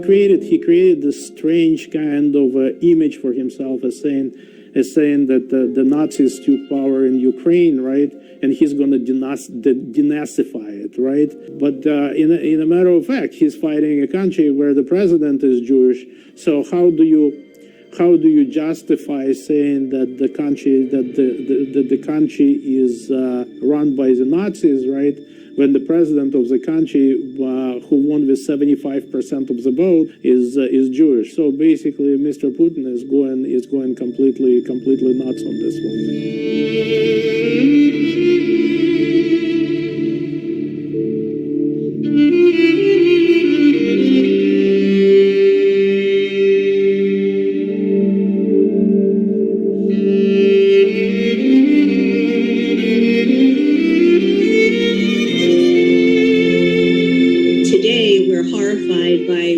created this strange kind of image for himself as saying that the Nazis took power in Ukraine, right? And he's going to denazify it, right? But in a matter of fact, he's fighting a country where the president is Jewish. So how do you justify saying that the country is run by the Nazis, right? When the president of the country, who won with 75% of the vote, is Jewish. So basically, Mr. Putin is going completely nuts on this one.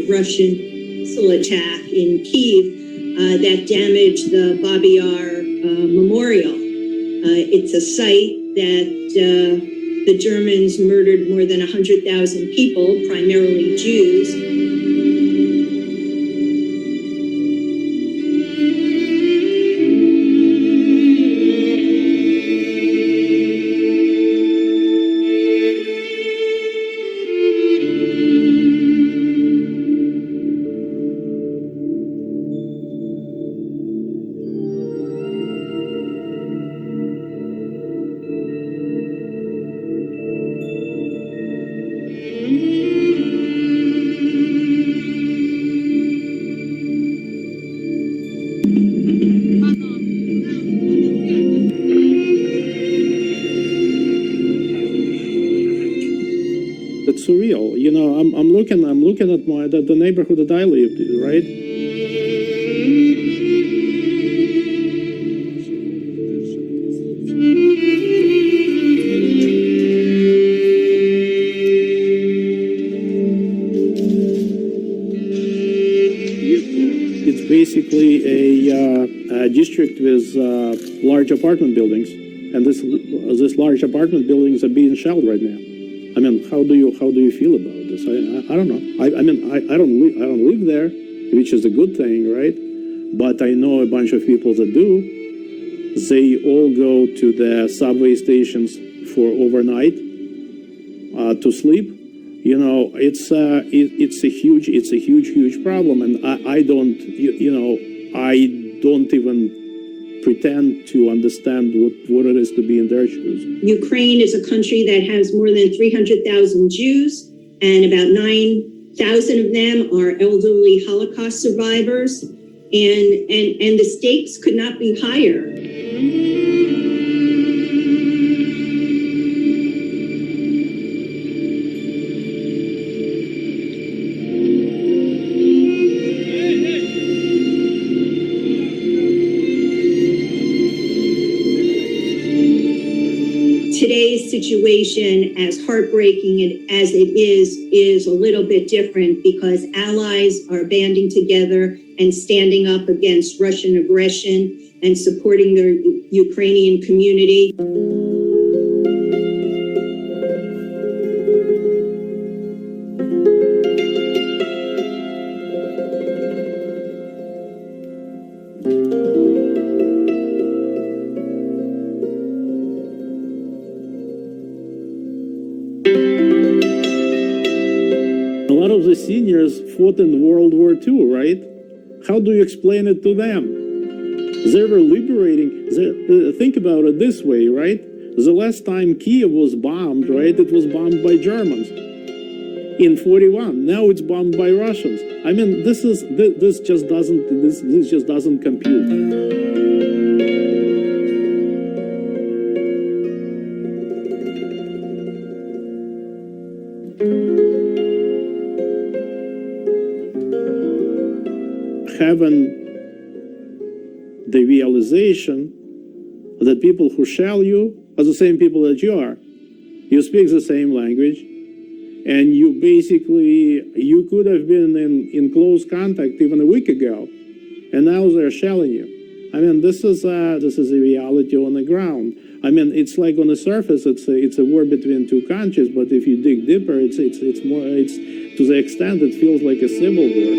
Russian missile attack in Kyiv that damaged the Babi Yar Memorial. It's a site that the Germans murdered more than 100,000 people, primarily Jews. It's surreal, you know. I'm looking at the neighborhood that I lived in, right? It's basically a district with large apartment buildings, and this large apartment buildings are being shelled right now. I mean, how do you feel about this? I don't know. I don't live there, which is a good thing, right? But I know a bunch of people that do. They all go to the subway stations for overnight to sleep. You know, it's a huge problem, and I don't even pretend to understand what it is to be in their shoes. Ukraine is a country that has more than 300,000 Jews, and about 9,000 of them are elderly Holocaust survivors, and the stakes could not be higher. Today's situation, as heartbreaking as it is a little bit different because allies are banding together and standing up against Russian aggression and supporting the Ukrainian community. A lot of the seniors fought in World War II, right? How do you explain it to them? They were liberating. Think about it this way, right? The last time Kyiv was bombed, right, it was bombed by Germans in 41. Now it's bombed by Russians. I mean, this just doesn't compute. Having the realization that people who shell you are the same people that you are. You speak the same language, and you could have been in close contact even a week ago, and now they're shelling you. I mean, this is a reality on the ground. I mean, it's like on the surface, it's a war between two countries, but if you dig deeper, it's to the extent it feels like a civil war.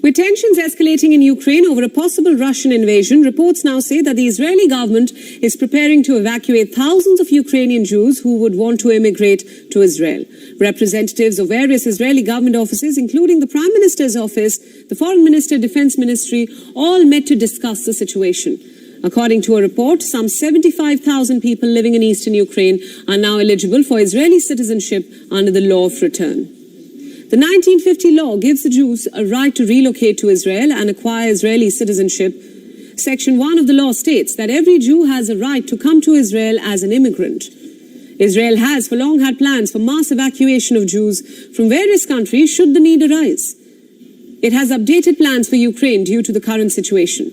With tensions escalating in Ukraine over a possible Russian invasion, reports now say that the Israeli government is preparing to evacuate thousands of Ukrainian Jews who would want to immigrate to Israel. Representatives of various Israeli government offices, including the Prime Minister's office, the Foreign Minister, Defense Ministry, all met to discuss the situation. According to a report, some 75,000 people living in eastern Ukraine are now eligible for Israeli citizenship under the law of return. The 1950 law gives the Jews a right to relocate to Israel and acquire Israeli citizenship. Section 1 of the law states that every Jew has a right to come to Israel as an immigrant. Israel has for long had plans for mass evacuation of Jews from various countries should the need arise. It has updated plans for Ukraine due to the current situation.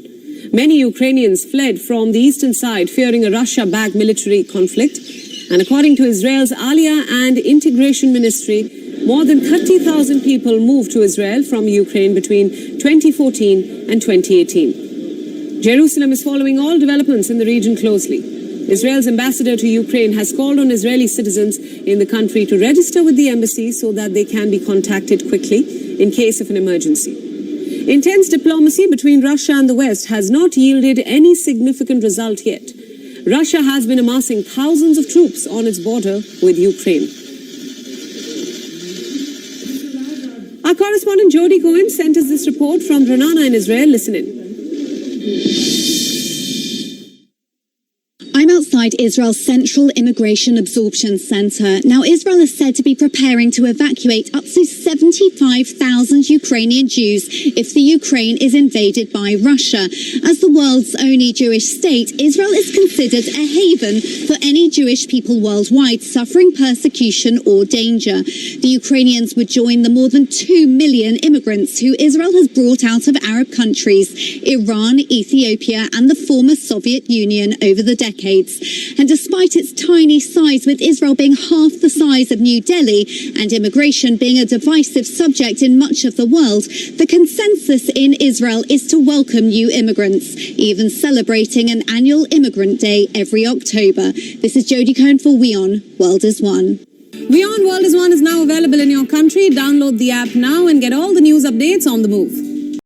Many Ukrainians fled from the eastern side fearing a Russia-backed military conflict. And according to Israel's Aliyah and Integration Ministry, more than 30,000 people moved to Israel from Ukraine between 2014 and 2018. Jerusalem is following all developments in the region closely. Israel's ambassador to Ukraine has called on Israeli citizens in the country to register with the embassy so that they can be contacted quickly in case of an emergency. Intense diplomacy between Russia and the West has not yielded any significant result yet. Russia has been amassing thousands of troops on its border with Ukraine. Our correspondent Jody Cohen sent us this report from Ra'anana in Israel. Listen in. I'm outside Israel's Central Immigration Absorption Center. Now, Israel is said to be preparing to evacuate up to 75,000 Ukrainian Jews if the Ukraine is invaded by Russia. As the world's only Jewish state, Israel is considered a haven for any Jewish people worldwide suffering persecution or danger. The Ukrainians would join the more than 2 million immigrants who Israel has brought out of Arab countries, Iran, Ethiopia, and the former Soviet Union over the decades. And despite its tiny size, with Israel being half the size of New Delhi and immigration being a divisive subject in much of the world, the consensus in Israel is to welcome new immigrants, even celebrating an annual Immigrant Day every October. This is Jody Cohen for WION, World is One. WION World is One is now available in your country. Download the app now and get all the news updates on the move.